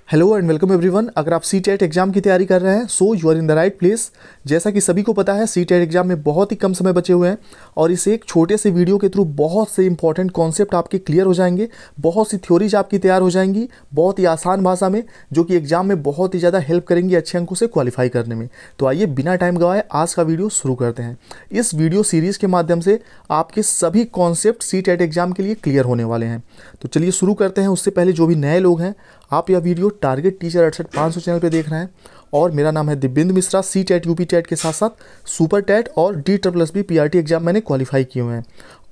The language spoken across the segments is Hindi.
Hello and welcome everyone. अगर आप सी टेट एग्जाम की तैयारी कर रहे हैं so you are in the right place. जैसा कि सभी को पता है सी टेट एग्जाम में बहुत ही कम समय बचे हुए हैं और इस एक छोटे से वीडियो के थ्रू बहुत से इंपॉर्टेंट कॉन्सेप्ट आपके क्लियर हो जाएंगे, बहुत सी थ्योरीज आपकी तैयार हो जाएंगी बहुत ही आसान भाषा में, जो कि एग्जाम में बहुत ही ज़्यादा हेल्प करेंगी अच्छे अंकों से क्वालिफाई करने में। तो आइए बिना टाइम गवाए आज का वीडियो शुरू करते हैं। इस वीडियो सीरीज़ के माध्यम से आपके सभी कॉन्सेप्ट सी टेट एग्जाम के लिए क्लियर होने वाले हैं। तो चलिए शुरू करते हैं। उससे पहले जो भी नए लोग हैं, आप यह वीडियो टारगेट टीचर 68-500 चैनल पे देख रहे हैं और मेरा नाम है Divyendra Mishra. C TET UP TET के साथ साथ सुपर टेट और DSSB PRT एग्जाम मैंने क्वालिफाई किए हुए हैं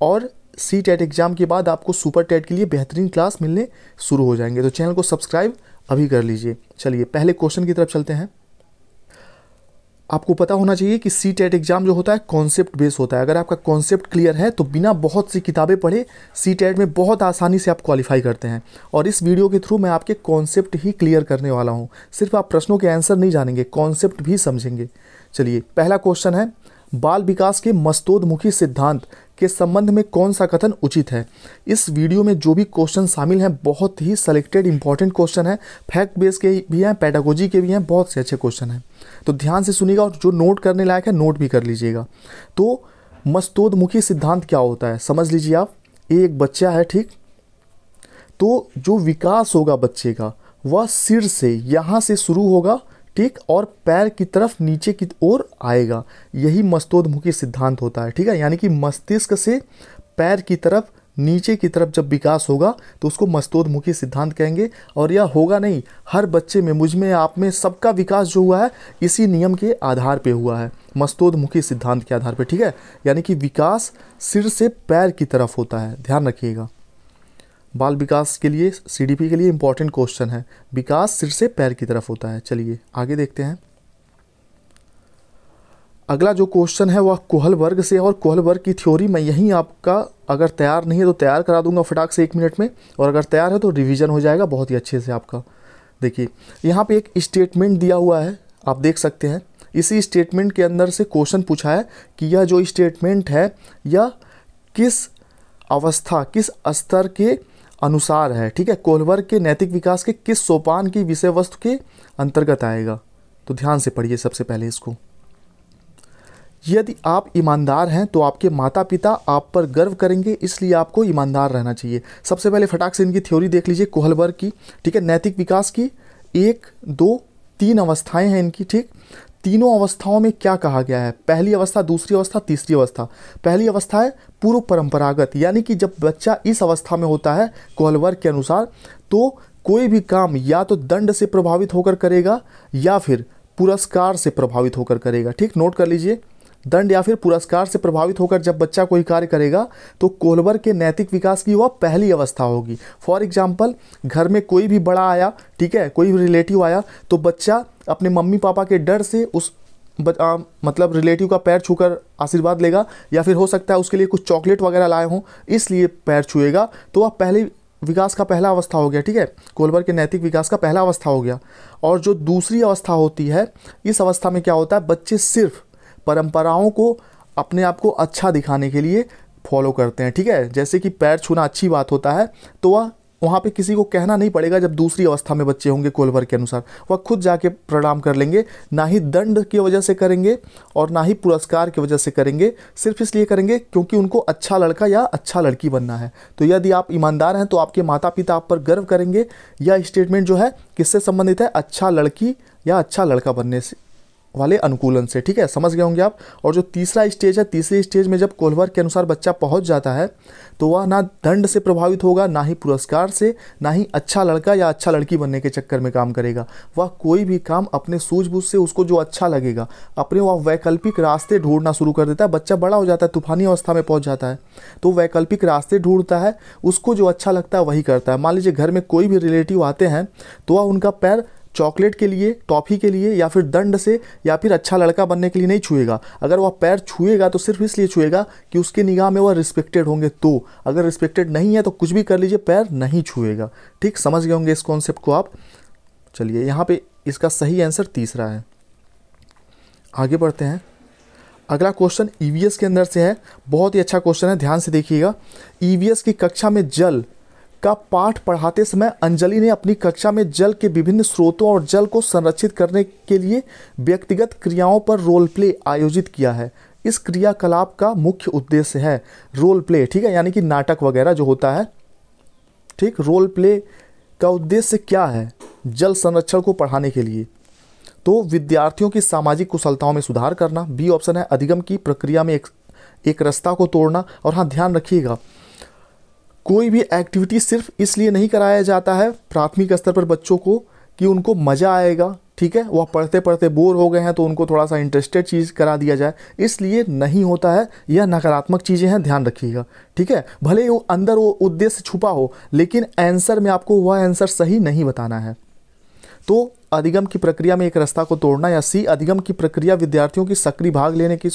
और सी टेट एग्जाम के बाद आपको सुपर टेट के लिए बेहतरीन क्लास मिलने शुरू हो जाएंगे। तो चैनल को सब्सक्राइब अभी कर लीजिए। चलिए पहले क्वेश्चन की तरफ चलते हैं। आपको पता होना चाहिए कि सी टेट एग्जाम जो होता है कॉन्सेप्ट बेस होता है। अगर आपका कॉन्सेप्ट क्लियर है तो बिना बहुत सी किताबें पढ़े सी टेट में बहुत आसानी से आप क्वालिफाई करते हैं। और इस वीडियो के थ्रू मैं आपके कॉन्सेप्ट ही क्लियर करने वाला हूं। सिर्फ आप प्रश्नों के आंसर नहीं जानेंगे, कॉन्सेप्ट भी समझेंगे। चलिए पहला क्वेश्चन है, बाल विकास के मस्तोदमुखी सिद्धांत के संबंध में कौन सा कथन उचित है। इस वीडियो में जो भी क्वेश्चन शामिल हैं बहुत ही सेलेक्टेड इंपॉर्टेंट क्वेश्चन है, फैक्ट बेस के भी हैं, पेडागोजी के भी हैं, बहुत से अच्छे क्वेश्चन हैं। तो ध्यान से सुनिएगा और जो नोट करने लायक है नोट भी कर लीजिएगा। तो मस्तोदमुखी सिद्धांत क्या होता है समझ लीजिए आप। एक बच्चा है, ठीक, तो जो विकास होगा बच्चे का वह सिर से यहाँ से शुरू होगा, ठीक, और पैर की तरफ नीचे की ओर आएगा। यही मस्तोदमुखी सिद्धांत होता है, ठीक है। यानी कि मस्तिष्क से पैर की तरफ नीचे की तरफ जब विकास होगा तो उसको मस्तोदमुखी सिद्धांत कहेंगे। और यह होगा नहीं, हर बच्चे में, मुझ में, आप में, सबका विकास जो हुआ है इसी नियम के आधार पे हुआ है, मस्तोदमुखी सिद्धांत के आधार पे, ठीक है। यानी कि विकास सिर से पैर की तरफ होता है, ध्यान रखिएगा। बाल विकास के लिए CDP के लिए इंपॉर्टेंट क्वेश्चन है, विकास सिर से पैर की तरफ होता है। चलिए आगे देखते हैं। अगला जो क्वेश्चन है वह कोहल वर्ग से, और कोहल वर्ग की थ्योरी मैं यहीं आपका, अगर तैयार नहीं है तो तैयार करा दूंगा फटाक से 1 मिनट में, और अगर तैयार है तो रिवीजन हो जाएगा बहुत ही अच्छे से आपका। देखिए यहाँ पे एक स्टेटमेंट दिया हुआ है, आप देख सकते हैं। इसी स्टेटमेंट के अंदर से क्वेश्चन पूछा है कि यह जो स्टेटमेंट है यह किस अवस्था, किस स्तर के अनुसार है, ठीक है। कोहल वर्ग के नैतिक विकास के किस सोपान की विषय वस्तु के अंतर्गत आएगा। तो ध्यान से पढ़िए सबसे पहले इसको। यदि आप ईमानदार हैं तो आपके माता पिता आप पर गर्व करेंगे, इसलिए आपको ईमानदार रहना चाहिए। सबसे पहले फटाक से इनकी थ्योरी देख लीजिए कोहल वर्ग की, ठीक है। नैतिक विकास की 1, 2, 3 अवस्थाएं हैं इनकी, ठीक। तीनों अवस्थाओं में क्या कहा गया है, पहली अवस्था, दूसरी अवस्था, तीसरी अवस्था। पहली अवस्था है पूर्व परंपरागत, यानी कि जब बच्चा इस अवस्था में होता है कोहल वर्ग के अनुसार तो कोई भी काम या तो दंड से प्रभावित होकर करेगा या फिर पुरस्कार से प्रभावित होकर करेगा, ठीक। नोट कर लीजिए, दंड या फिर पुरस्कार से प्रभावित होकर जब बच्चा कोई कार्य करेगा तो कोहल वर्ग के नैतिक विकास की वह पहली अवस्था होगी। फॉर एग्जाम्पल, घर में कोई भी बड़ा आया, ठीक है, कोई भी रिलेटिव आया तो बच्चा अपने मम्मी पापा के डर से उस मतलब रिलेटिव का पैर छूकर आशीर्वाद लेगा, या फिर हो सकता है उसके लिए कुछ चॉकलेट वगैरह लाए हों इसलिए पैर छुएगा। तो वह पहले विकास का पहला अवस्था हो गया, ठीक है, कोहल वर्ग के नैतिक विकास का पहला अवस्था हो गया। और जो दूसरी अवस्था होती है, इस अवस्था में क्या होता है, बच्चे सिर्फ परंपराओं को अपने आप को अच्छा दिखाने के लिए फॉलो करते हैं, ठीक है। जैसे कि पैर छूना अच्छी बात होता है तो वह वहाँ पे किसी को कहना नहीं पड़ेगा। जब दूसरी अवस्था में बच्चे होंगे कोहल वर्ग के अनुसार, वह खुद जाके प्रणाम कर लेंगे, ना ही दंड की वजह से करेंगे और ना ही पुरस्कार की वजह से करेंगे, सिर्फ इसलिए करेंगे क्योंकि उनको अच्छा लड़का या अच्छा लड़की बनना है। तो यदि आप ईमानदार हैं तो आपके माता पिता आप पर गर्व करेंगे। यह स्टेटमेंट जो है किससे संबंधित है, अच्छा लड़की या अच्छा लड़का बनने से वाले अनुकूलन से, ठीक है, समझ गए होंगे आप। और जो तीसरा स्टेज है, तीसरे स्टेज में जब कोहल वर्ग के अनुसार बच्चा पहुंच जाता है तो वह ना दंड से प्रभावित होगा, ना ही पुरस्कार से, ना ही अच्छा लड़का या अच्छा लड़की बनने के चक्कर में काम करेगा। वह कोई भी काम अपने सूझबूझ से, उसको जो अच्छा लगेगा, अपने वह वैकल्पिक रास्ते ढूंढना शुरू कर देता है। बच्चा बड़ा हो जाता है, तूफानी अवस्था में पहुंच जाता है तो वैकल्पिक रास्ते ढूंढता है, उसको जो अच्छा लगता है वही करता है। मान लीजिए घर में कोई भी रिलेटिव आते हैं तो वह उनका पैर चॉकलेट के लिए, टॉफ़ी के लिए या फिर दंड से या फिर अच्छा लड़का बनने के लिए नहीं छुएगा। अगर वह पैर छुएगा तो सिर्फ इसलिए छुएगा कि उसके निगाह में वह रिस्पेक्टेड होंगे। तो अगर रिस्पेक्टेड नहीं है तो कुछ भी कर लीजिए, पैर नहीं छुएगा, ठीक। समझ गए होंगे इस कॉन्सेप्ट को आप। चलिए यहाँ पे इसका सही आंसर तीसरा है। आगे बढ़ते हैं। अगला क्वेश्चन EVS के अंदर से है, बहुत ही अच्छा क्वेश्चन है, ध्यान से देखिएगा। EVS की कक्षा में जल का पाठ पढ़ाते समय अंजलि ने अपनी कक्षा में जल के विभिन्न स्रोतों और जल को संरक्षित करने के लिए व्यक्तिगत क्रियाओं पर रोल प्ले आयोजित किया है। इस क्रियाकलाप का मुख्य उद्देश्य है रोल प्ले, ठीक है, यानी कि नाटक वगैरह जो होता है, ठीक। रोल प्ले का उद्देश्य क्या है जल संरक्षण को पढ़ाने के लिए? तो विद्यार्थियों की सामाजिक कुशलताओं में सुधार करना। बी ऑप्शन है अधिगम की प्रक्रिया में एक रास्ता को तोड़ना। और हाँ, ध्यान रखिएगा, कोई भी एक्टिविटी सिर्फ इसलिए नहीं कराया जाता है प्राथमिक स्तर पर बच्चों को कि उनको मज़ा आएगा, ठीक है, वह पढ़ते पढ़ते बोर हो गए हैं तो उनको थोड़ा सा इंटरेस्टेड चीज़ करा दिया जाए, इसलिए नहीं होता है। यह नकारात्मक चीज़ें हैं, ध्यान रखिएगा, ठीक है। भले वो अंदर वो उद्देश्य छुपा हो, लेकिन आंसर में आपको वह आंसर सही नहीं बताना है। तो अधिगम की प्रक्रिया में एक रास्ता को तोड़ना, या सी अधिगम की प्रक्रिया विद्यार्थियों की सक्रिय भाग लेने की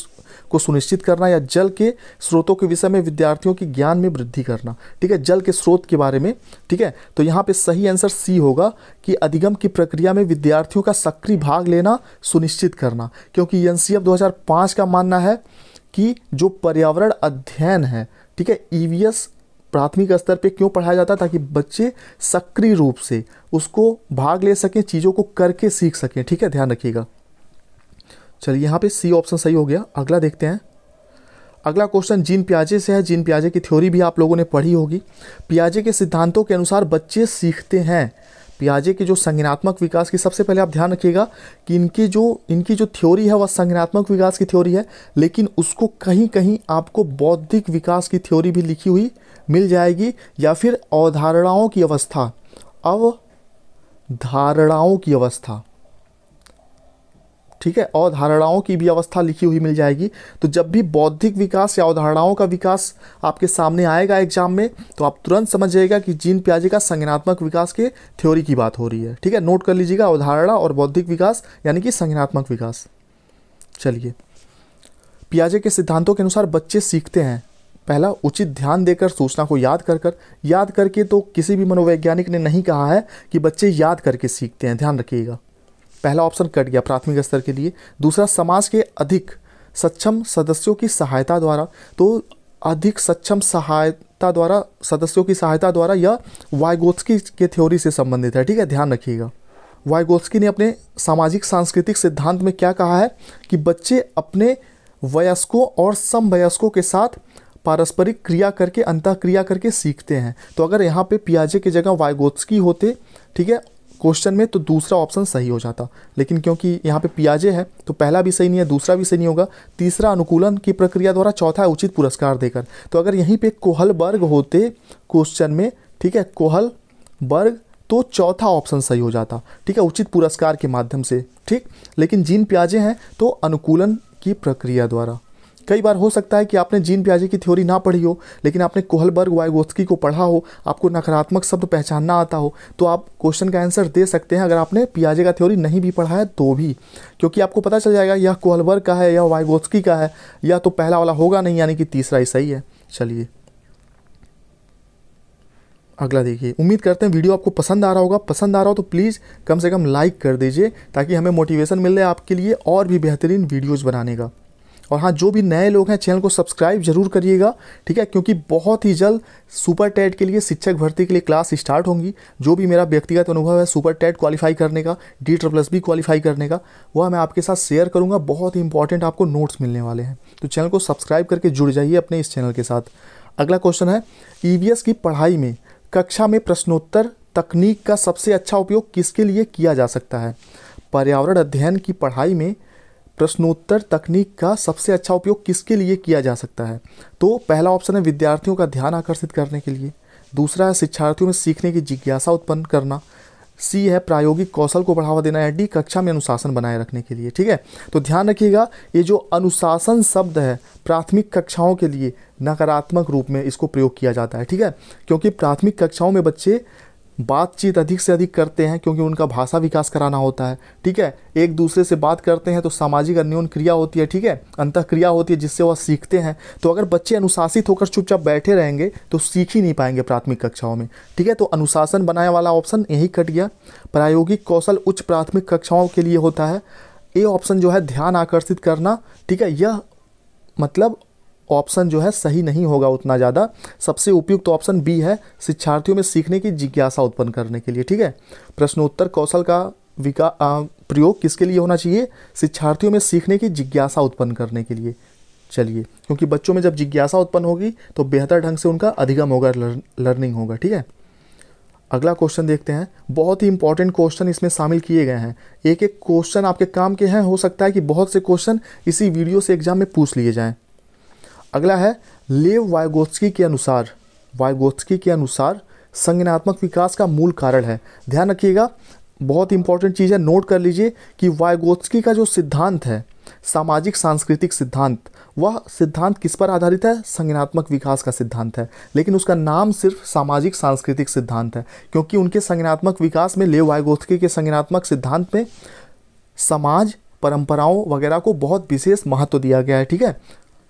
को सुनिश्चित करना, या जल के स्रोतों के विषय में विद्यार्थियों की ज्ञान में वृद्धि करना, ठीक है, जल के स्रोत के बारे में, ठीक है। तो यहाँ पे सही आंसर सी होगा कि अधिगम की प्रक्रिया में विद्यार्थियों का सक्रिय भाग लेना सुनिश्चित करना, क्योंकि एनसीएफ 2005 का मानना है कि जो पर्यावरण अध्ययन है, ठीक है, ईवीएस प्राथमिक स्तर पे क्यों पढ़ाया जाता है, ताकि बच्चे सक्रिय रूप से उसको भाग ले सकें, चीज़ों को करके सीख सकें, ठीक है, ध्यान रखिएगा। चलिए यहाँ पे सी ऑप्शन सही हो गया। अगला देखते हैं। अगला क्वेश्चन जीन पियाजे से है। जीन पियाजे की थ्योरी भी आप लोगों ने पढ़ी होगी। पियाजे के सिद्धांतों के अनुसार बच्चे सीखते हैं। पियाजे के जो संज्ञानात्मक विकास की, सबसे पहले आप ध्यान रखिएगा कि इनकी जो थ्योरी है वह संज्ञानात्मक विकास की थ्योरी है, लेकिन उसको कहीं कहीं आपको बौद्धिक विकास की थ्योरी भी लिखी हुई मिल जाएगी, या फिर अवधारणाओं की अवस्था, ठीक है, अवधारणाओं की भी अवस्था लिखी हुई मिल जाएगी। तो जब भी बौद्धिक विकास या अवधारणाओं का विकास आपके सामने आएगा एग्जाम में, तो आप तुरंत समझ जाइएगा कि जीन पियाजे का संज्ञानात्मक विकास के थ्योरी की बात हो रही है, ठीक है। नोट कर लीजिएगा, अवधारणा और बौद्धिक विकास यानी कि संज्ञानात्मक विकास। चलिए, पियाजे के सिद्धांतों के अनुसार बच्चे सीखते हैं। पहला, उचित ध्यान देकर सूचना को याद करके। तो किसी भी मनोवैज्ञानिक ने नहीं कहा है कि बच्चे याद करके सीखते हैं, ध्यान रखिएगा। पहला ऑप्शन कट गया प्राथमिक स्तर के लिए। दूसरा, समाज के अधिक सक्षम सदस्यों की सहायता द्वारा। तो अधिक सक्षम सदस्यों की सहायता द्वारा यह वाइगोत्स्की के थ्योरी से संबंधित है, ठीक है, ध्यान रखिएगा। वाइगोत्स्की ने अपने सामाजिक सांस्कृतिक सिद्धांत में क्या कहा है कि बच्चे अपने वयस्कों और समवयस्कों के साथ पारस्परिक क्रिया करके, अंतःक्रिया करके सीखते हैं। तो अगर यहाँ पे पियाजे की जगह वाइगोत्स्की होते, ठीक है, क्वेश्चन में, तो दूसरा ऑप्शन सही हो जाता, लेकिन क्योंकि यहाँ पे पियाजे है तो पहला भी सही नहीं है, दूसरा भी सही नहीं होगा। तीसरा, अनुकूलन की प्रक्रिया द्वारा। चौथा, उचित पुरस्कार देकर। तो अगर यहीं पे कोहलबर्ग होते क्वेश्चन में, ठीक है, कोहलबर्ग, तो चौथा ऑप्शन सही हो जाता, ठीक है, उचित पुरस्कार के माध्यम से, ठीक। लेकिन जीन पियाजे हैं तो अनुकूलन की प्रक्रिया द्वारा। कई बार हो सकता है कि आपने जीन पियाजे की थ्योरी ना पढ़ी हो, लेकिन आपने कोहलबर्ग वाइगोत्स्की को पढ़ा हो, आपको नकारात्मक शब्द पहचानना आता हो, तो आप क्वेश्चन का आंसर दे सकते हैं अगर आपने पियाजे का थ्योरी नहीं भी पढ़ा है तो भी, क्योंकि आपको पता चल जाएगा यह कोहलबर्ग का है या वाइगोत्स्की का है, या तो पहला वाला होगा नहीं, यानी कि तीसरा ही सही है। चलिए अगला देखिए। उम्मीद करते हैं वीडियो आपको पसंद आ रहा होगा। पसंद आ रहा हो तो प्लीज़ कम से कम लाइक कर दीजिए, ताकि हमें मोटिवेशन मिल रहा है आपके लिए और भी बेहतरीन वीडियोज़ बनाने का। और हाँ, जो भी नए लोग हैं चैनल को सब्सक्राइब जरूर करिएगा, ठीक है, क्योंकि बहुत ही जल्द सुपर टेट के लिए, शिक्षक भर्ती के लिए क्लास स्टार्ट होंगी। जो भी मेरा व्यक्तिगत अनुभव है सुपर टेट क्वालिफाई करने का, DSSS क्वालिफाई करने का, वह मैं आपके साथ शेयर करूँगा। बहुत ही इंपॉर्टेंट आपको नोट्स मिलने वाले हैं, तो चैनल को सब्सक्राइब करके जुड़ जाइए अपने इस चैनल के साथ। अगला क्वेश्चन है, EVS की पढ़ाई में कक्षा में प्रश्नोत्तर तकनीक का सबसे अच्छा उपयोग किसके लिए किया जा सकता है? पर्यावरण अध्ययन की पढ़ाई में प्रश्नोत्तर तकनीक का सबसे अच्छा उपयोग किसके लिए किया जा सकता है? तो पहला ऑप्शन है विद्यार्थियों का ध्यान आकर्षित करने के लिए। दूसरा है शिक्षार्थियों में सीखने की जिज्ञासा उत्पन्न करना। सी है प्रायोगिक कौशल को बढ़ावा देना। या डी कक्षा में अनुशासन बनाए रखने के लिए, ठीक है। तो ध्यान रखिएगा, ये जो अनुशासन शब्द है प्राथमिक कक्षाओं के लिए नकारात्मक रूप में इसको प्रयोग किया जाता है, ठीक है, क्योंकि प्राथमिक कक्षाओं में बच्चे बातचीत अधिक से अधिक करते हैं, क्योंकि उनका भाषा विकास कराना होता है, ठीक है, एक दूसरे से बात करते हैं तो सामाजिक अन्योन्य क्रिया होती है, ठीक है, अंतःक्रिया होती है जिससे वह सीखते हैं। तो अगर बच्चे अनुशासित होकर चुपचाप बैठे रहेंगे तो सीख ही नहीं पाएंगे प्राथमिक कक्षाओं में, ठीक है। तो अनुशासन बनाने वाला ऑप्शन यही कट गया। प्रायोगिक कौशल उच्च प्राथमिक कक्षाओं के लिए होता है। ए ऑप्शन जो है ध्यान आकर्षित करना, ठीक है, यह मतलब ऑप्शन जो है सही नहीं होगा उतना ज़्यादा। सबसे उपयुक्त ऑप्शन बी है, शिक्षार्थियों में सीखने की जिज्ञासा उत्पन्न करने के लिए। ठीक है, प्रश्नोत्तर कौशल का प्रयोग किसके लिए होना चाहिए? शिक्षार्थियों में सीखने की जिज्ञासा उत्पन्न करने के लिए। चलिए, क्योंकि बच्चों में जब जिज्ञासा उत्पन्न होगी तो बेहतर ढंग से उनका अधिगम होगा, लर्निंग होगा। ठीक है, अगला क्वेश्चन देखते हैं। बहुत ही इंपॉर्टेंट क्वेश्चन इसमें शामिल किए गए हैं। एक एक क्वेश्चन आपके काम के हैं, हो सकता है कि बहुत से क्वेश्चन इसी वीडियो से एग्जाम में पूछ लिए जाएं। अगला है, लेव वाइगोत्स्की के अनुसार संज्ञानात्मक विकास का मूल कारण है। ध्यान रखिएगा, बहुत इंपॉर्टेंट चीज़ है, नोट कर लीजिए कि वाइगोत्स्की का जो सिद्धांत है, सामाजिक सांस्कृतिक सिद्धांत, वह सिद्धांत किस पर आधारित है? संज्ञानात्मक विकास का सिद्धांत है, लेकिन उसका नाम सिर्फ सामाजिक सांस्कृतिक सिद्धांत है, क्योंकि उनके संज्ञानात्मक विकास में, लेव वाइगोत्स्की के संज्ञानात्मक सिद्धांत में समाज, परंपराओं वगैरह को बहुत विशेष महत्व दिया गया है। ठीक है,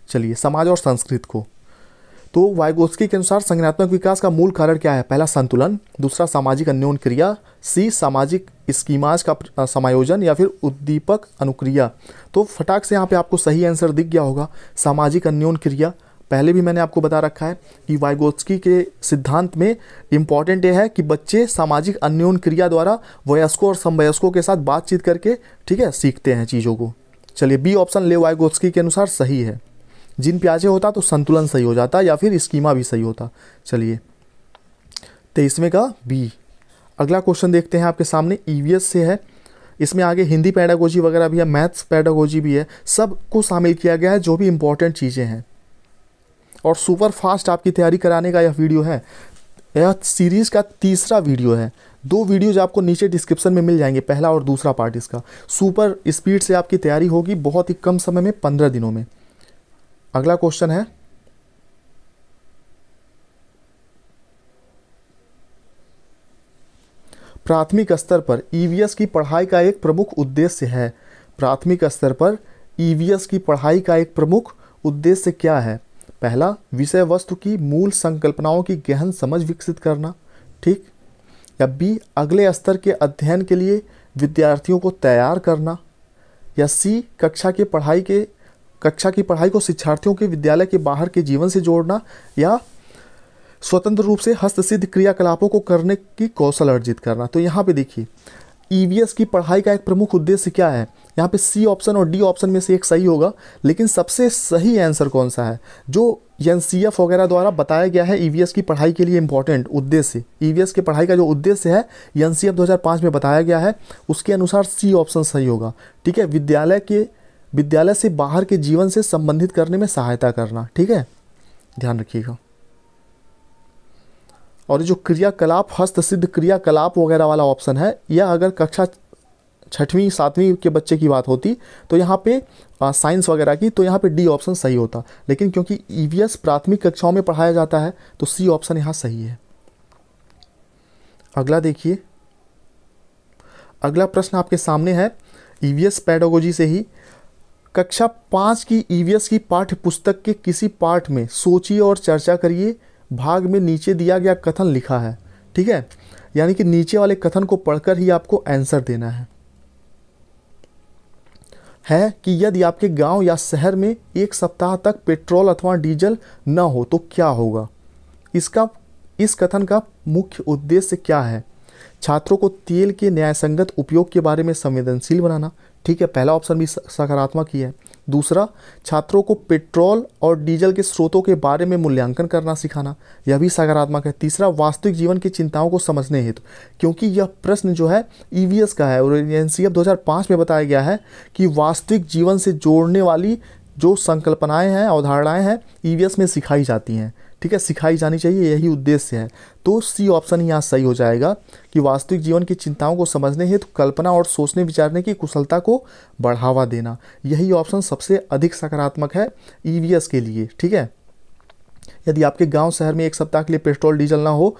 चलिए, समाज और संस्कृति को। तो वाइगोत्स्की के अनुसार संज्ञानात्मक विकास का मूल कारण क्या है? पहला संतुलन, दूसरा सामाजिक अन्योन्य क्रिया, सी सामाजिक स्कीमाज का समायोजन, या फिर उद्दीपक अनुक्रिया। तो फटाक से यहाँ पे आपको सही आंसर दिख गया होगा, सामाजिक अन्योन्य क्रिया। पहले भी मैंने आपको बता रखा है कि वाइगोत्स्की के सिद्धांत में इम्पॉर्टेंट ये है कि बच्चे सामाजिक अन्योन्य क्रिया द्वारा वयस्कों और समवयस्कों के साथ बातचीत करके, ठीक है, सीखते हैं चीज़ों को। चलिए, बी ऑप्शन लेव वाइगोत्स्की के अनुसार सही है। जिन प्याजे होता तो संतुलन सही हो जाता, या फिर स्कीमा भी सही होता। चलिए, 23वें का बी। अगला क्वेश्चन देखते हैं आपके सामने, ईवीएस से है। इसमें आगे हिंदी पेडागोजी वगैरह भी है, मैथ्स पेडागोजी भी है, सब को शामिल किया गया है, जो भी इंपॉर्टेंट चीज़ें हैं। और सुपर फास्ट आपकी तैयारी कराने का यह वीडियो है। यह सीरीज़ का तीसरा वीडियो है। 2 वीडियोज आपको नीचे डिस्क्रिप्शन में मिल जाएंगे, पहला और दूसरा पार्ट इसका। सुपर स्पीड से आपकी तैयारी होगी, बहुत ही कम समय में, 15 दिनों में। अगला क्वेश्चन है, प्राथमिक स्तर पर ईवीएस की पढ़ाई का एक प्रमुख उद्देश्य है। प्राथमिक स्तर पर ईवीएस की पढ़ाई का एक प्रमुख उद्देश्य क्या है? पहला, विषय वस्तु की मूल संकल्पनाओं की गहन समझ विकसित करना। ठीक, या बी, अगले स्तर के अध्ययन के लिए विद्यार्थियों को तैयार करना, या सी, कक्षा की पढ़ाई को शिक्षार्थियों के विद्यालय के बाहर के जीवन से जोड़ना, या स्वतंत्र रूप से हस्तसिद्ध क्रियाकलापों को करने की कौशल अर्जित करना। तो यहाँ पे देखिए, ईवीएस की पढ़ाई का एक प्रमुख उद्देश्य क्या है? यहाँ पे सी ऑप्शन और डी ऑप्शन में से एक सही होगा, लेकिन सबसे सही आंसर कौन सा है? जो एनसीएफ वगैरह द्वारा बताया गया है ईवीएस की पढ़ाई के लिए इंपॉर्टेंट उद्देश्य, ईवीएस की पढ़ाई का जो उद्देश्य है एनसीएफ 2005 में बताया गया है, उसके अनुसार सी ऑप्शन सही होगा। ठीक है, विद्यालय से बाहर के जीवन से संबंधित करने में सहायता करना। ठीक है, ध्यान रखिएगा। और जो क्रियाकलाप, हस्तसिद्ध क्रियाकलाप वगैरह वाला ऑप्शन है, या अगर कक्षा 6वीं 7वीं के बच्चे की बात होती तो यहाँ पे साइंस वगैरह की, तो यहाँ पे डी ऑप्शन सही होता, लेकिन क्योंकि ईवीएस प्राथमिक कक्षाओं में पढ़ाया जाता है तो सी ऑप्शन यहाँ सही है। अगला देखिए, अगला प्रश्न आपके सामने है ईवीएस पेडागोजी से ही। कक्षा 5 की ईवीएस की पाठ्य पुस्तक के किसी पाठ में सोचिए और चर्चा करिए, भाग में नीचे दिया गया कथन लिखा है। ठीक है, यानी कि नीचे वाले कथन को पढ़कर ही आपको आंसर देना है कि यदि आपके गांव या शहर में 1 सप्ताह तक पेट्रोल अथवा डीजल न हो तो क्या होगा? इस कथन का मुख्य उद्देश्य क्या है? छात्रों को तेल के न्यायसंगत उपयोग के बारे में संवेदनशील बनाना। ठीक है, पहला ऑप्शन भी सकारात्मक ही है। दूसरा, छात्रों को पेट्रोल और डीजल के स्रोतों के बारे में मूल्यांकन करना सिखाना, यह भी सकारात्मक है। तीसरा, वास्तविक जीवन की चिंताओं को समझने हेतु, क्योंकि यह प्रश्न जो है ईवीएस का है और एनसीएफ 2005 में बताया गया है कि वास्तविक जीवन से जोड़ने वाली जो संकल्पनाएं हैं, अवधारणाएं हैं, ईवीएस में सिखाई जाती हैं। ठीक है, सिखाई जानी चाहिए, यही उद्देश्य है। तो सी ऑप्शन यहाँ सही हो जाएगा कि वास्तविक जीवन की चिंताओं को समझने हेतु कल्पना और सोचने विचारने की कुशलता को बढ़ावा देना, यही ऑप्शन सबसे अधिक सकारात्मक है ईवीएस के लिए। ठीक है, यदि आपके गांव शहर में 1 सप्ताह के लिए पेट्रोल डीजल ना हो,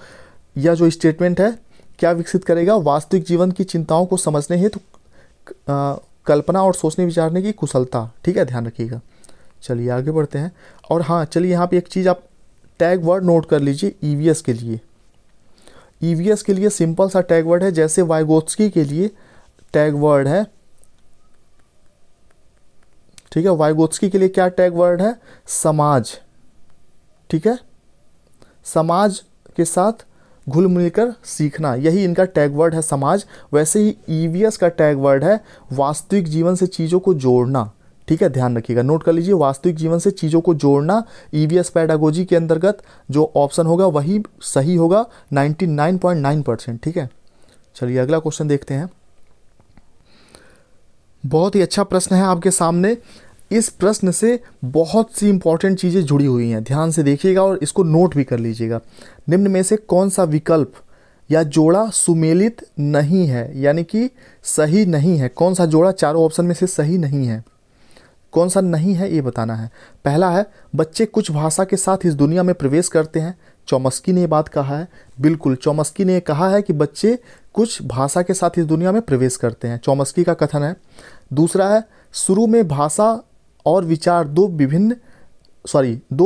यह जो स्टेटमेंट है क्या विकसित करेगा? वास्तविक जीवन की चिंताओं को समझने हेतु कल्पना और सोचने विचारने की कुशलता। ठीक है, ध्यान रखिएगा। चलिए आगे बढ़ते हैं। और हाँ, चलिए यहाँ पे एक चीज़ आप टैग वर्ड नोट कर लीजिए ईवीएस के लिए। ईवीएस के लिए सिंपल सा टैग वर्ड है, जैसे वाइगोत्स्की के लिए टैग वर्ड है ठीक है। वाइगोत्स्की के लिए क्या टैग वर्ड है? समाज। ठीक है, समाज के साथ घुल मिलकर सीखना, यही इनका टैग वर्ड है, समाज। वैसे ही ईवीएस का टैग वर्ड है वास्तविक जीवन से चीज़ों को जोड़ना। ठीक है, ध्यान रखिएगा, नोट कर लीजिए, वास्तविक जीवन से चीज़ों को जोड़ना ईवीएस पेडागोजी के अंतर्गत जो ऑप्शन होगा वही सही होगा 99.9%। ठीक है, चलिए अगला क्वेश्चन देखते हैं। बहुत ही अच्छा प्रश्न है आपके सामने। इस प्रश्न से बहुत सी इंपॉर्टेंट चीज़ें जुड़ी हुई हैं, ध्यान से देखिएगा और इसको नोट भी कर लीजिएगा। निम्न में से कौन सा विकल्प या जोड़ा सुमेलित नहीं है, यानी कि सही नहीं है? कौन सा जोड़ा चारों ऑप्शन में से सही नहीं है, कौन सा नहीं है, ये बताना है। पहला है बच्चे कुछ भाषा के साथ इस दुनिया में प्रवेश करते हैं। चॉम्स्की ने ये बात कहा है, बिल्कुल चॉम्स्की ने कहा है कि बच्चे कुछ भाषा के साथ इस दुनिया में प्रवेश करते हैं, चॉम्स्की का कथन है। दूसरा है शुरू में भाषा और विचार दो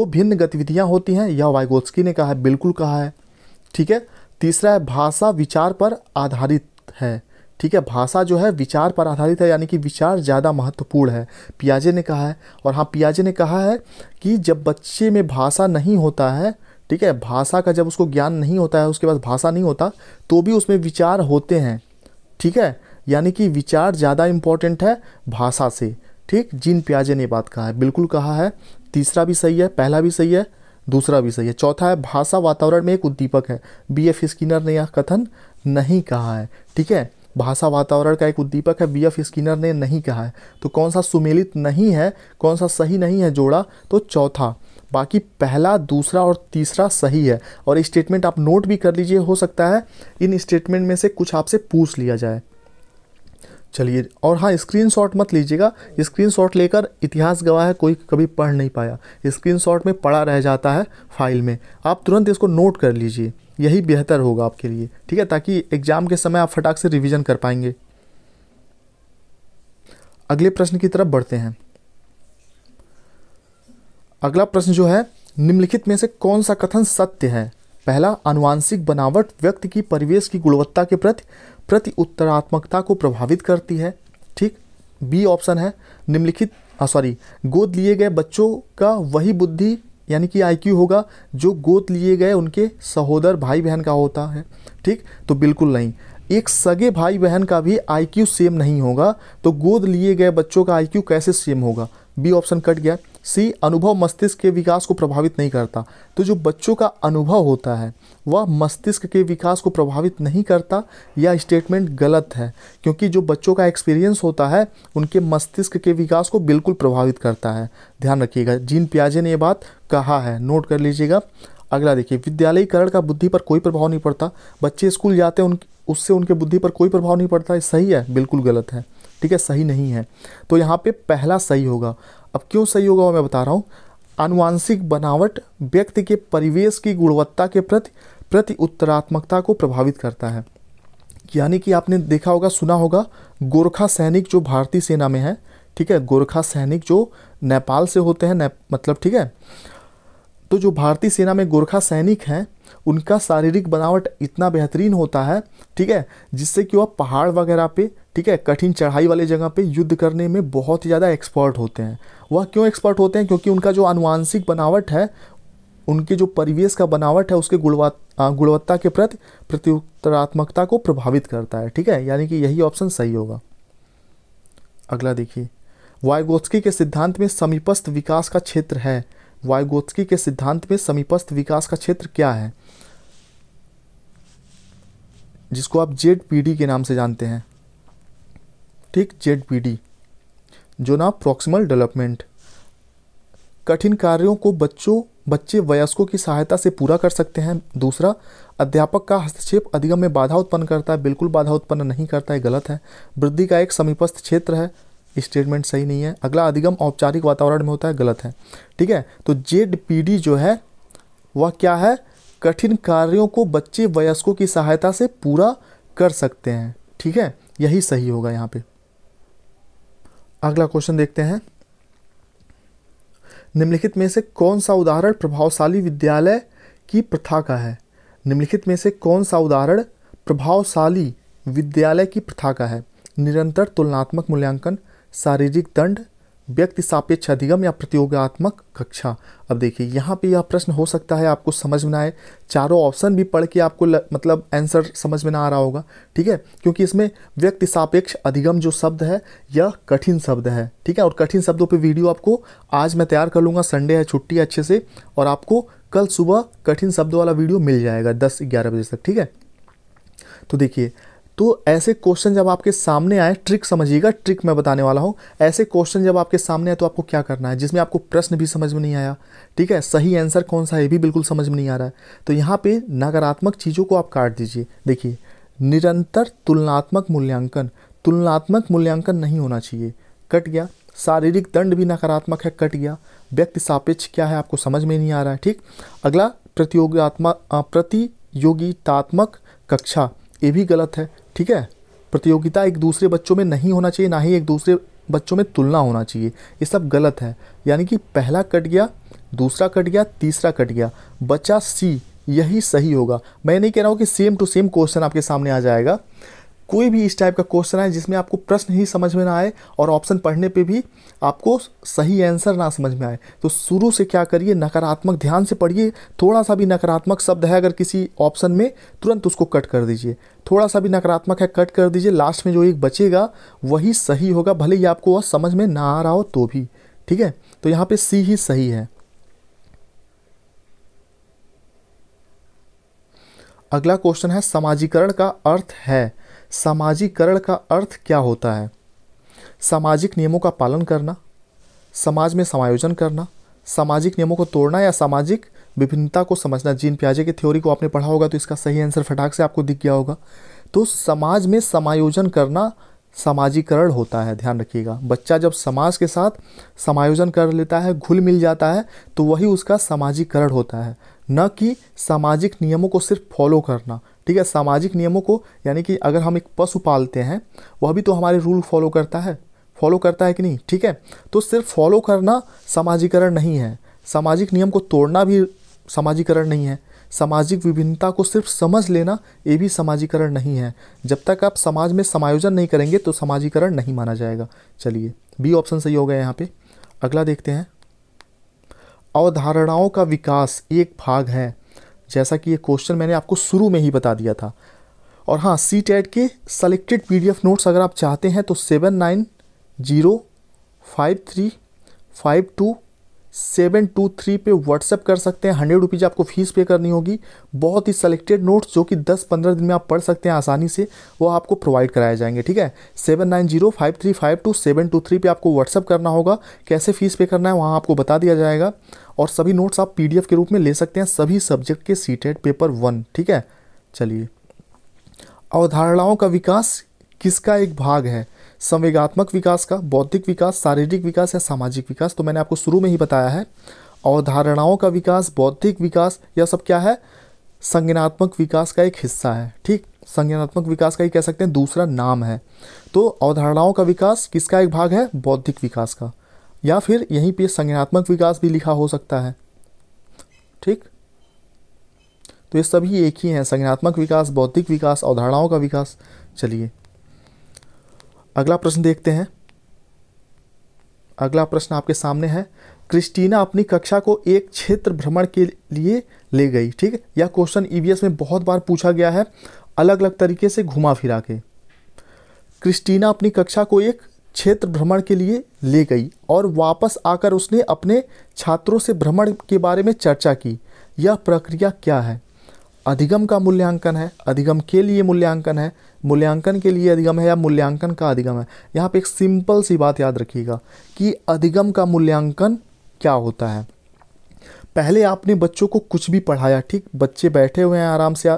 भिन्न गतिविधियां होती हैं, यह वाइगोत्स्की ने कहा है, बिल्कुल कहा है। ठीक है, तीसरा है भाषा विचार पर आधारित है। ठीक है, भाषा जो है विचार पर आधारित है, यानी कि विचार ज़्यादा महत्वपूर्ण है, पियाजे ने कहा है। और हाँ, पियाजे ने कहा है कि जब बच्चे में भाषा नहीं होता है, ठीक है, भाषा का जब उसको ज्ञान नहीं होता है, उसके पास भाषा नहीं होता, तो भी उसमें विचार होते हैं। ठीक है, यानी कि विचार ज़्यादा इम्पोर्टेंट है भाषा से। ठीक, जीन पियाजे ने बात कहा है, बिल्कुल कहा है। तीसरा भी सही है, पहला भी सही है, दूसरा भी सही है। चौथा है भाषा वातावरण में एक उद्दीपक है, बीएफ स्किनर ने यह कथन नहीं कहा है। ठीक है, भाषा वातावरण का एक उद्दीपक है, बीएफ स्किनर ने नहीं कहा है। तो कौन सा सुमेलित नहीं है, कौन सा सही नहीं है जोड़ा? तो चौथा। बाकी पहला, दूसरा और तीसरा सही है। और स्टेटमेंट आप नोट भी कर लीजिए, हो सकता है इन स्टेटमेंट में से कुछ आपसे पूछ लिया जाए। चलिए, और हाँ, स्क्रीनशॉट मत लीजिएगा, स्क्रीनशॉट लेकर इतिहास गवाह है कोई कभी पढ़ नहीं पाया, स्क्रीनशॉट में पड़ा रह जाता है फाइल में। आप तुरंत इसको नोट कर लीजिए, यही बेहतर होगा आपके लिए। ठीक है, ताकि एग्जाम के समय आप फटाक से रिवीजन कर पाएंगे। अगले प्रश्न की तरफ बढ़ते हैं। अगला प्रश्न जो है, निम्नलिखित में से कौन सा कथन सत्य है? पहला, आनुवांशिक बनावट व्यक्ति की परिवेश की गुणवत्ता के प्रति उत्तरात्मकता को प्रभावित करती है। ठीक, बी ऑप्शन है, निम्नलिखित गोद लिए गए बच्चों का वही बुद्धि यानी कि आईक्यू होगा जो गोद लिए गए उनके सहोदर भाई बहन का होता है। ठीक, तो बिल्कुल नहीं, एक सगे भाई बहन का भी आईक्यू सेम नहीं होगा, तो गोद लिए गए बच्चों का आईक्यू कैसे सेम होगा? बी ऑप्शन कट गया। सी, अनुभव मस्तिष्क के विकास को प्रभावित नहीं करता, तो जो बच्चों का अनुभव होता है वह मस्तिष्क के विकास को प्रभावित नहीं करता, यह स्टेटमेंट गलत है, क्योंकि जो बच्चों का एक्सपीरियंस होता है उनके मस्तिष्क के विकास को बिल्कुल प्रभावित करता है। ध्यान रखिएगा, जीन पियाजे ने ये बात कहा है, नोट कर लीजिएगा। अगला देखिए, विद्यालयीकरण का बुद्धि पर कोई प्रभाव नहीं पड़ता, बच्चे स्कूल जाते हैं उससे उनके बुद्धि पर कोई प्रभाव नहीं पड़ता, सही है? बिल्कुल गलत है। ठीक है, सही नहीं है, तो यहाँ पे पहला सही होगा। अब क्यों सही होगा वो मैं बता रहा हूँ। आनुवांशिक बनावट व्यक्ति के परिवेश की गुणवत्ता के प्रति उत्तरात्मकता को प्रभावित करता है, यानी कि आपने देखा होगा, सुना होगा, गोरखा सैनिक जो भारतीय सेना में है, ठीक है, गोरखा सैनिक जो नेपाल से होते हैं, मतलब ठीक है, तो जो भारतीय सेना में गोरखा सैनिक हैं उनका शारीरिक बनावट इतना बेहतरीन होता है, ठीक है, जिससे कि वह पहाड़ वगैरह पे, ठीक है, कठिन चढ़ाई वाले जगह पे युद्ध करने में बहुत ही ज़्यादा एक्सपर्ट होते हैं। वह क्यों एक्सपर्ट होते हैं? क्योंकि उनका जो आनुवांशिक बनावट है, उनके जो परिवेश का बनावट है, उसके गुणवत्ता के प्रति उत्तरात्मकता को प्रभावित करता है। ठीक है, यानी कि यही ऑप्शन सही होगा। अगला देखिए, वाइगोत्स्की के सिद्धांत में समीपस्थ विकास का क्षेत्र है। वाइगोत्स्की के सिद्धांत में समीपस्थ विकास का क्षेत्र क्या है, जिसको आप ZPD के नाम से जानते हैं? ठीक, ZPD जो ना प्रॉक्सिमल डेवलपमेंट। कठिन कार्यों को बच्चे वयस्कों की सहायता से पूरा कर सकते हैं। दूसरा, अध्यापक का हस्तक्षेप अधिगम में बाधा उत्पन्न करता है, बिल्कुल बाधा उत्पन्न नहीं करता है, गलत है। वृद्धि का एक समीपस्थ क्षेत्र है, स्टेटमेंट सही नहीं है। अगला, अधिगम औपचारिक वातावरण में होता है, गलत है। ठीक है, तो ZPD जो है वह क्या है? कठिन कार्यों को बच्चे वयस्कों की सहायता से पूरा कर सकते हैं। ठीक है, यही सही होगा यहाँ पे। अगला क्वेश्चन देखते हैं, निम्नलिखित में से कौन सा उदाहरण प्रभावशाली विद्यालय की प्रथा का है? निम्नलिखित में से कौन सा उदाहरण प्रभावशाली विद्यालय की प्रथा का है? निरंतर तुलनात्मक मूल्यांकन, शारीरिक दंड, व्यक्ति सापेक्ष अधिगम या प्रतियोगात्मक कक्षा। अब देखिए यहाँ पे यह प्रश्न हो सकता है आपको समझ में ना आए, चारों ऑप्शन भी पढ़ के आपको मतलब आंसर समझ में ना आ रहा होगा, ठीक है, क्योंकि इसमें व्यक्ति सापेक्ष अधिगम जो शब्द है यह कठिन शब्द है, ठीक है, और कठिन शब्दों पे वीडियो आपको आज मैं तैयार कर लूँगा, संडे है, छुट्टी है अच्छे से, और आपको कल सुबह कठिन शब्दों वाला वीडियो मिल जाएगा 10-11 बजे तक, ठीक है। तो देखिए, तो ऐसे क्वेश्चन जब आपके सामने आए, ट्रिक समझिएगा, ट्रिक मैं बताने वाला हूँ। ऐसे क्वेश्चन जब आपके सामने आए तो आपको क्या करना है, जिसमें आपको प्रश्न भी समझ में नहीं आया, ठीक है, सही आंसर कौन सा है ये भी बिल्कुल समझ में नहीं आ रहा है, तो यहाँ पे नकारात्मक चीज़ों को आप काट दीजिए। देखिए, निरंतर तुलनात्मक मूल्यांकन, तुलनात्मक मूल्यांकन नहीं होना चाहिए, कट गया। शारीरिक दंड भी नकारात्मक है, कट गया। व्यक्ति सापेक्ष क्या है आपको समझ में नहीं आ रहा है, ठीक। अगला प्रतियोगितात्मक कक्षा, ये भी गलत है, ठीक है। प्रतियोगिता एक दूसरे बच्चों में नहीं होना चाहिए, ना ही एक दूसरे बच्चों में तुलना होना चाहिए, ये सब गलत है। यानी कि पहला कट गया, दूसरा कट गया, तीसरा कट गया, बचा सी, यही सही होगा। मैं नहीं कह रहा हूँ कि सेम टू सेम क्वेश्चन आपके सामने आ जाएगा, कोई भी इस टाइप का क्वेश्चन है जिसमें आपको प्रश्न ही समझ में ना आए और ऑप्शन पढ़ने पे भी आपको सही आंसर ना समझ में आए, तो शुरू से क्या करिए, नकारात्मक ध्यान से पढ़िए। थोड़ा सा भी नकारात्मक शब्द है अगर किसी ऑप्शन में, तुरंत उसको कट कर दीजिए। थोड़ा सा भी नकारात्मक है, कट कर दीजिए। लास्ट में जो एक बचेगा वही सही होगा, भले ही आपको वह समझ में ना आ रहा हो तो भी, ठीक है। तो यहाँ पे सी ही सही है। अगला क्वेश्चन है, समाजीकरण का अर्थ है। समाजीकरण का अर्थ क्या होता है? सामाजिक नियमों का पालन करना, समाज में समायोजन करना, सामाजिक नियमों को तोड़ना, या सामाजिक विभिन्नता को समझना। जीन पियाजे की थ्योरी को आपने पढ़ा होगा तो इसका सही आंसर फटाक से आपको दिख गया होगा। तो समाज में समायोजन करना समाजीकरण होता है, ध्यान रखिएगा। बच्चा जब समाज के साथ समायोजन कर लेता है, घुल मिल जाता है, तो वही उसका समाजीकरण होता है, न कि सामाजिक नियमों को सिर्फ फॉलो करना, ठीक है। सामाजिक नियमों को यानी कि अगर हम एक पशु पालते हैं, वह भी तो हमारे रूल फॉलो करता है कि नहीं, ठीक है। तो सिर्फ फॉलो करना समाजीकरण नहीं है, सामाजिक नियम को तोड़ना भी समाजीकरण नहीं है, सामाजिक विभिन्नता को सिर्फ समझ लेना ये भी समाजीकरण नहीं है। जब तक आप समाज में समायोजन नहीं करेंगे तो समाजीकरण नहीं माना जाएगा। चलिए, बी ऑप्शन सही हो गया यहाँ पे। अगला देखते हैं, अवधारणाओं का विकास एक भाग है। जैसा कि ये क्वेश्चन मैंने आपको शुरू में ही बता दिया था। और हाँ, CTET के सेलेक्टेड PDF नोट्स अगर आप चाहते हैं तो 7905352723 पे व्हाट्सएप कर सकते हैं। 100 रुपीज़ आपको फीस पे करनी होगी। बहुत ही सेलेक्टेड नोट्स जो कि 10-15 दिन में आप पढ़ सकते हैं आसानी से, वो आपको प्रोवाइड कराए जाएंगे, ठीक है। 7905352723 पे आपको व्हाट्सएप करना होगा। कैसे फीस पे करना है वहाँ आपको बता दिया जाएगा। और सभी नोट्स आप PDF के रूप में ले सकते हैं, सभी सब्जेक्ट के CTET पेपर 1, ठीक है। चलिए, अवधारणाओं का विकास किसका एक भाग है? संवेगात्मक विकास का, बौद्धिक विकास, शारीरिक विकास या सामाजिक विकास? तो मैंने आपको शुरू में ही बताया है, अवधारणाओं का विकास, बौद्धिक विकास, यह सब क्या है? संज्ञानात्मक विकास का एक हिस्सा है, ठीक। संज्ञानात्मक विकास का ही कह सकते हैं दूसरा नाम है। तो अवधारणाओं का विकास किसका एक भाग है? बौद्धिक विकास का, या फिर यहीं पे संज्ञानात्मक विकास भी लिखा हो सकता है, ठीक। तो ये सभी एक ही हैं, संज्ञानात्मक विकास, बौद्धिक विकास, अवधारणाओं का विकास। चलिए, अगला प्रश्न देखते हैं। अगला प्रश्न आपके सामने है, क्रिस्टीना अपनी कक्षा को एक क्षेत्र भ्रमण के लिए ले गई, ठीक है। यह क्वेश्चन EVS में बहुत बार पूछा गया है, अलग अलग तरीके से घुमा फिरा के। क्रिस्टीना अपनी कक्षा को एक क्षेत्र भ्रमण के लिए ले गई और वापस आकर उसने अपने छात्रों से भ्रमण के बारे में चर्चा की। यह प्रक्रिया क्या है? अधिगम का मूल्यांकन है, अधिगम के लिए मूल्यांकन है, मूल्यांकन के लिए अधिगम है, या मूल्यांकन का अधिगम है? यहाँ पे एक सिंपल सी बात याद रखिएगा कि अधिगम का मूल्यांकन क्या होता है। पहले आपने बच्चों को कुछ भी पढ़ाया, ठीक, बच्चे बैठे हुए हैं आराम से,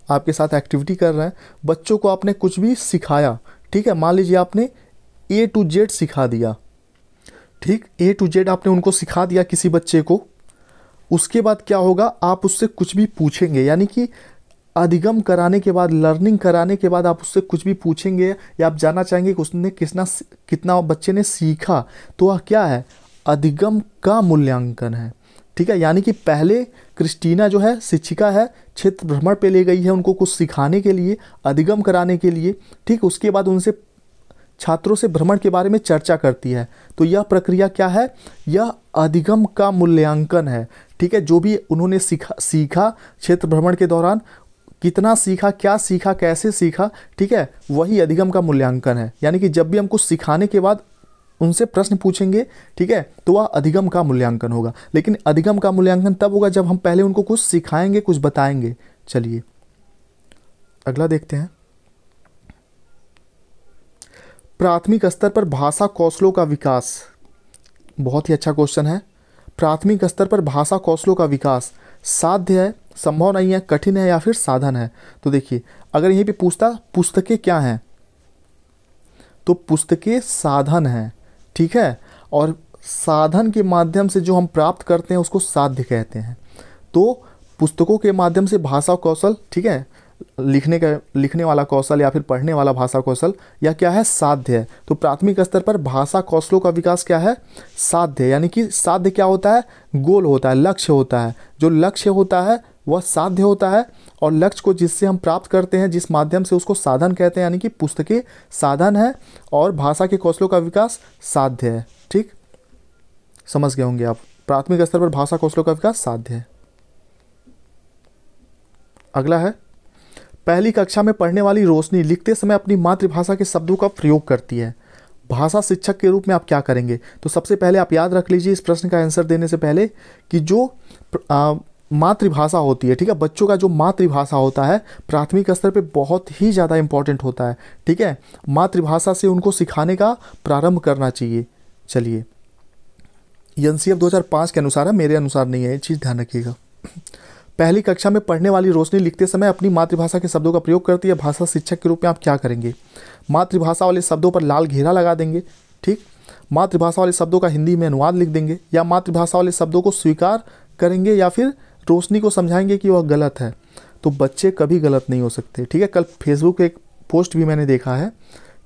आपके साथ एक्टिविटी कर रहे हैं, बच्चों को आपने कुछ भी सिखाया, ठीक है। मान लीजिए आपने A to Z सिखा दिया, ठीक, A to Z आपने उनको सिखा दिया किसी बच्चे को। उसके बाद क्या होगा, आप उससे कुछ भी पूछेंगे, यानी कि अधिगम कराने के बाद, लर्निंग कराने के बाद आप उससे कुछ भी पूछेंगे या आप जानना चाहेंगे कि उसने कितना बच्चे ने सीखा, तो वह क्या है? अधिगम का मूल्यांकन है, ठीक है। यानी कि पहले क्रिस्टीना जो है शिक्षिका है, क्षेत्र भ्रमण पे ले गई है उनको कुछ सिखाने के लिए, अधिगम कराने के लिए, ठीक। उसके बाद उनसे छात्रों से भ्रमण के बारे में चर्चा करती है। तो यह प्रक्रिया क्या है? यह अधिगम का मूल्यांकन है। ठीक है, जो भी उन्होंने सीखा क्षेत्र भ्रमण के दौरान, कितना सीखा, क्या सीखा, कैसे सीखा, ठीक है, वही अधिगम का मूल्यांकन है। यानी कि जब भी हम कुछ सिखाने के बाद उनसे प्रश्न पूछेंगे, ठीक है, तो वह अधिगम का मूल्यांकन होगा। लेकिन अधिगम का मूल्यांकन तब होगा जब हम पहले उनको कुछ सिखाएंगे, कुछ बताएंगे। चलिए अगला देखते हैं। प्राथमिक स्तर पर भाषा कौशलों का विकास, बहुत ही अच्छा क्वेश्चन है। प्राथमिक स्तर पर भाषा कौशलों का विकास साध्य है, संभव नहीं है, कठिन है या फिर साधन है? तो देखिए, अगर यहीं पे पूछता पुस्तकें क्या हैं, तो पुस्तकें साधन हैं, ठीक है, और साधन के माध्यम से जो हम प्राप्त करते हैं उसको साध्य कहते हैं। तो पुस्तकों के माध्यम से भाषा कौशल, ठीक है, लिखने वाला कौशल या फिर पढ़ने वाला भाषा कौशल, या क्या है? साध्य है। तो प्राथमिक स्तर पर भाषा कौशलों का विकास क्या है? साध्य। यानी कि साध्य क्या होता है? गोल होता है, लक्ष्य होता है। जो लक्ष्य होता है वह साध्य होता है, और लक्ष्य को जिससे हम प्राप्त करते हैं, जिस माध्यम से, उसको साधन कहते हैं। यानी कि पुस्तकें साधन है और भाषा के कौशलों का विकास साध्य है। ठीक, समझ गए होंगे आप। प्राथमिक स्तर पर भाषा कौशलों का विकास साध्य है। अगला है, पहली कक्षा में पढ़ने वाली रोशनी लिखते समय अपनी मातृभाषा के शब्दों का प्रयोग करती है। भाषा शिक्षक के रूप में आप क्या करेंगे? तो सबसे पहले आप याद रख लीजिए इस प्रश्न का आंसर देने से पहले कि जो मातृभाषा होती है, ठीक है, बच्चों का जो मातृभाषा होता है प्राथमिक स्तर पे बहुत ही ज़्यादा इंपॉर्टेंट होता है। ठीक है, मातृभाषा से उनको सिखाने का प्रारंभ करना चाहिए। चलिए, एनसीएफ 2005 के अनुसार है, मेरे अनुसार नहीं है, ये चीज़ ध्यान रखिएगा। पहली कक्षा में पढ़ने वाली रोशनी लिखते समय अपनी मातृभाषा के शब्दों का प्रयोग करती है। भाषा शिक्षक के रूप में आप क्या करेंगे? मातृभाषा वाले शब्दों पर लाल घेरा लगा देंगे, ठीक, मातृभाषा वाले शब्दों का हिंदी में अनुवाद लिख देंगे, या मातृभाषा वाले शब्दों को स्वीकार करेंगे, या फिर रोशनी को समझाएंगे कि वह गलत है। तो बच्चे कभी गलत नहीं हो सकते। ठीक है, कल फेसबुक पे एक पोस्ट भी मैंने देखा है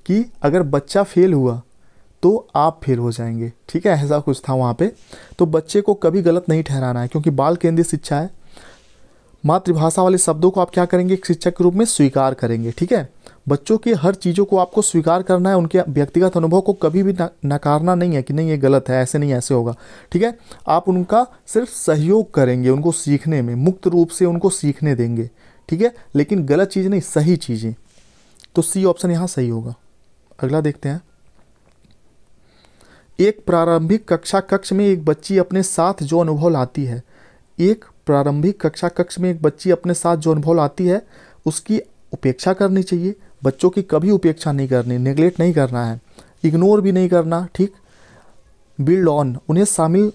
कि अगर बच्चा फेल हुआ तो आप फेल हो जाएंगे। ठीक है, ऐसा कुछ था वहाँ पे। तो बच्चे को कभी गलत नहीं ठहराना है, क्योंकि बाल केंद्रित शिक्षा है। मातृभाषा वाले शब्दों को आप क्या करेंगे? एक शिक्षक के रूप में स्वीकार करेंगे। ठीक है, बच्चों की हर चीज़ों को आपको स्वीकार करना है, उनके व्यक्तिगत अनुभव को कभी भी नकारना नहीं है कि नहीं ये गलत है, ऐसे नहीं, ऐसे होगा। ठीक है, आप उनका सिर्फ सहयोग करेंगे, उनको सीखने में मुक्त रूप से उनको सीखने देंगे। ठीक है, लेकिन गलत चीज़ नहीं, सही चीज़ें। तो सी ऑप्शन यहाँ सही होगा। अगला देखते हैं। एक प्रारंभिक कक्षा कक्ष में एक बच्ची अपने साथ जो अनुभव लाती है, एक प्रारंभिक कक्षा कक्ष में एक बच्ची अपने साथ जो अनुभव लाती है उसकी उपेक्षा करनी चाहिए। बच्चों की कभी उपेक्षा नहीं करनी, नेगलेक्ट नहीं करना है, इग्नोर भी नहीं करना। ठीक, बिल्ड ऑन, उन्हें शामिल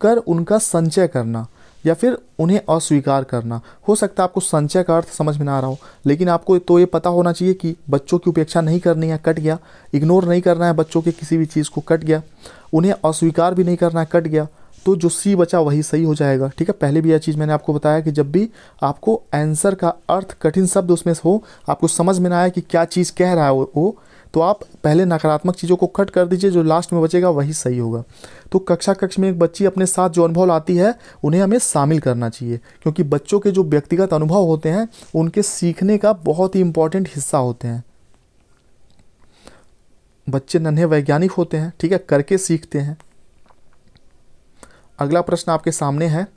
कर उनका संचय करना, या फिर उन्हें अस्वीकार करना। हो सकता है आपको संचय का अर्थ समझ में ना आ रहा हो, लेकिन आपको तो ये पता होना चाहिए कि बच्चों की उपेक्षा नहीं करनी है, कट गया। इग्नोर नहीं करना है बच्चों के किसी भी चीज़ को, कट गया। उन्हें अस्वीकार भी नहीं करना है, कट गया। तो जो सी बचा वही सही हो जाएगा। ठीक है, पहले भी यह चीज़ मैंने आपको बताया कि जब भी आपको आंसर का अर्थ, कठिन शब्द उसमें हो, आपको समझ में ना आए कि क्या चीज़ कह रहा है वो, तो आप पहले नकारात्मक चीज़ों को कट कर दीजिए, जो लास्ट में बचेगा वही सही होगा। तो कक्षा कक्ष में एक बच्ची अपने साथ जो अनुभव लाती है उन्हें हमें शामिल करना चाहिए, क्योंकि बच्चों के जो व्यक्तिगत अनुभव होते हैं उनके सीखने का बहुत ही इंपॉर्टेंट हिस्सा होते हैं। बच्चे नन्हे वैज्ञानिक होते हैं, ठीक है, करके सीखते हैं। अगला प्रश्न आपके सामने है,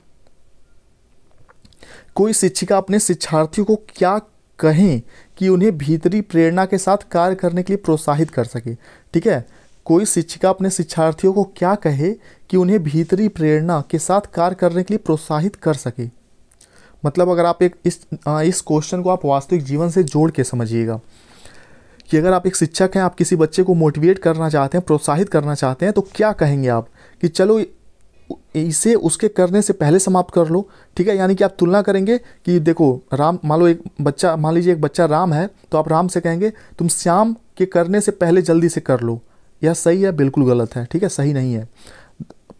कोई शिक्षिका अपने शिक्षार्थियों को क्या कहें कि उन्हें भीतरी प्रेरणा के साथ कार्य करने के लिए प्रोत्साहित कर सके। ठीक है, कोई शिक्षिका अपने शिक्षार्थियों को क्या कहे कि उन्हें भीतरी प्रेरणा के साथ कार्य करने के लिए प्रोत्साहित कर सके। मतलब अगर आप इस क्वेश्चन को आप वास्तविक जीवन से जोड़ के समझिएगा कि अगर आप एक शिक्षक हैं, आप किसी बच्चे को मोटिवेट करना चाहते हैं, प्रोत्साहित करना चाहते हैं, तो क्या कहेंगे आप कि चलो इसे उसके करने से पहले समाप्त कर लो। ठीक है, यानी कि आप तुलना करेंगे कि देखो राम, मान लीजिए एक बच्चा राम है, तो आप राम से कहेंगे तुम श्याम के करने से पहले जल्दी से कर लो। यह सही है? बिल्कुल गलत है। ठीक है, सही नहीं है।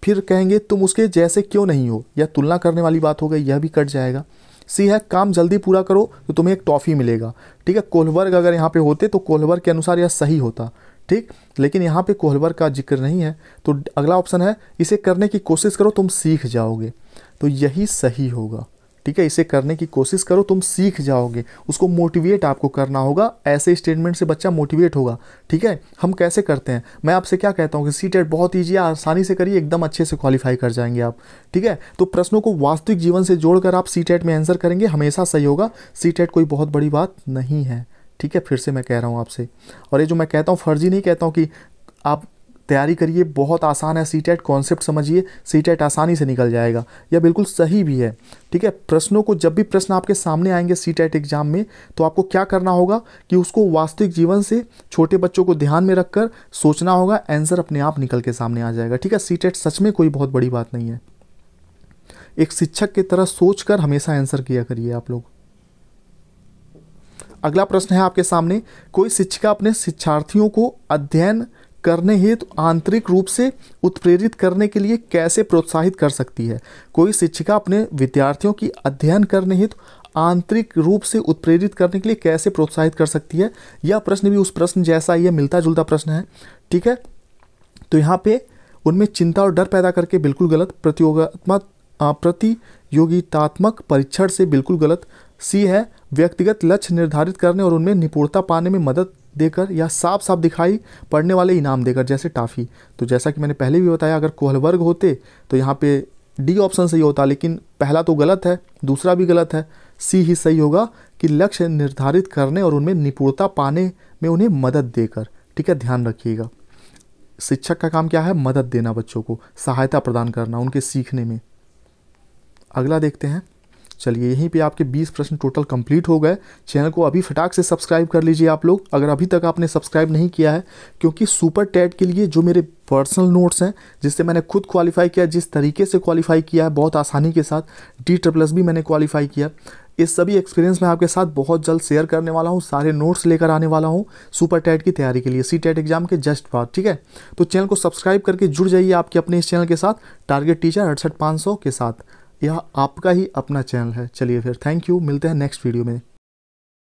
फिर कहेंगे तुम उसके जैसे क्यों नहीं हो, यह तुलना करने वाली बात हो गई, यह भी कट जाएगा। सी है, काम जल्दी पूरा करो तो तुम्हें एक टॉफ़ी मिलेगा। ठीक है, कोहलबर्ग अगर यहाँ पे होते तो कोहलबर्ग के अनुसार यह सही होता। ठीक, लेकिन यहाँ पे कोहलबर्ग का जिक्र नहीं है, तो अगला ऑप्शन है, इसे करने की कोशिश करो तुम सीख जाओगे। तो यही सही होगा। ठीक है, इसे करने की कोशिश करो, तुम सीख जाओगे। उसको मोटिवेट आपको करना होगा, ऐसे स्टेटमेंट से बच्चा मोटिवेट होगा। ठीक है, हम कैसे करते हैं, मैं आपसे क्या कहता हूँ कि सीटेट बहुत ईजी है, आसानी से करिए, एकदम अच्छे से क्वालिफाई कर जाएंगे आप। ठीक है, तो प्रश्नों को वास्तविक जीवन से जोड़कर आप सीटेट में आंसर करेंगे, हमेशा सही होगा। सीटेट कोई बहुत बड़ी बात नहीं है। ठीक है, फिर से मैं कह रहा हूँ आपसे, और ये जो मैं कहता हूँ फर्जी नहीं कहता हूँ कि आप तैयारी करिए, बहुत आसान है सीटेट, कॉन्सेप्ट समझिए, सीटेट आसानी से निकल जाएगा, यह बिल्कुल सही भी है। ठीक है, प्रश्नों को, जब भी प्रश्न आपके सामने आएंगे सीटेट एग्जाम में, तो आपको क्या करना होगा कि उसको वास्तविक जीवन से छोटे बच्चों को ध्यान में रखकर सोचना होगा, आंसर अपने आप निकल के सामने आ जाएगा। ठीक है, सीटेट सच में कोई बहुत बड़ी बात नहीं है। एक शिक्षक की तरह सोचकर हमेशा आंसर किया करिए आप लोग। अगला प्रश्न है आपके सामने, कोई शिक्षिका अपने शिक्षार्थियों को अध्ययन करने हेतु आंतरिक रूप से उत्प्रेरित करने के लिए कैसे प्रोत्साहित कर सकती है? कोई शिक्षिका अपने विद्यार्थियों की अध्ययन करने हेतु आंतरिक रूप से उत्प्रेरित करने के लिए कैसे प्रोत्साहित कर सकती है? यह प्रश्न भी उस प्रश्न जैसा ही है, मिलता जुलता प्रश्न है। ठीक है, तो यहाँ पे उनमें चिंता और डर पैदा करके बिल्कुल गलत, प्रतियोगितात्मक परीक्षण से बिल्कुल गलत। सी है व्यक्तिगत लक्ष्य निर्धारित करने और उनमें निपुणता पाने में मदद देकर, या साफ साफ दिखाई पड़ने वाले इनाम देकर, जैसे टॉफ़ी। तो जैसा कि मैंने पहले भी बताया, अगर कोहल वर्ग होते तो यहाँ पे डी ऑप्शन सही होता, लेकिन पहला तो गलत है, दूसरा भी गलत है, सी ही सही होगा कि लक्ष्य निर्धारित करने और उनमें निपुणता पाने में उन्हें मदद देकर। ठीक है, ध्यान रखिएगा, शिक्षक का काम क्या है? मदद देना, बच्चों को सहायता प्रदान करना उनके सीखने में। अगला देखते हैं। चलिए, यहीं पे आपके 20 प्रश्न टोटल कंप्लीट हो गए। चैनल को अभी फटाक से सब्सक्राइब कर लीजिए आप लोग, अगर अभी तक आपने सब्सक्राइब नहीं किया है, क्योंकि सुपर टेट के लिए जो मेरे पर्सनल नोट्स हैं, जिससे मैंने खुद क्वालिफाई किया, जिस तरीके से क्वालिफाई किया है बहुत आसानी के साथ, D++ भी मैंने क्वालिफाई किया, इस सभी एक्सपीरियंस मैं आपके साथ बहुत जल्द शेयर करने वाला हूँ। सारे नोट्स लेकर आने वाला हूँ सुपर टेट की तैयारी के लिए, सीटेट एग्जाम के जस्ट बाद। ठीक है, तो चैनल को सब्सक्राइब करके जुड़ जाइए आपके अपने इस चैनल के साथ, टारगेट टीचर 68500 के साथ। यह आपका ही अपना चैनल है। चलिए फिर, थैंक यू, मिलते हैं नेक्स्ट वीडियो में।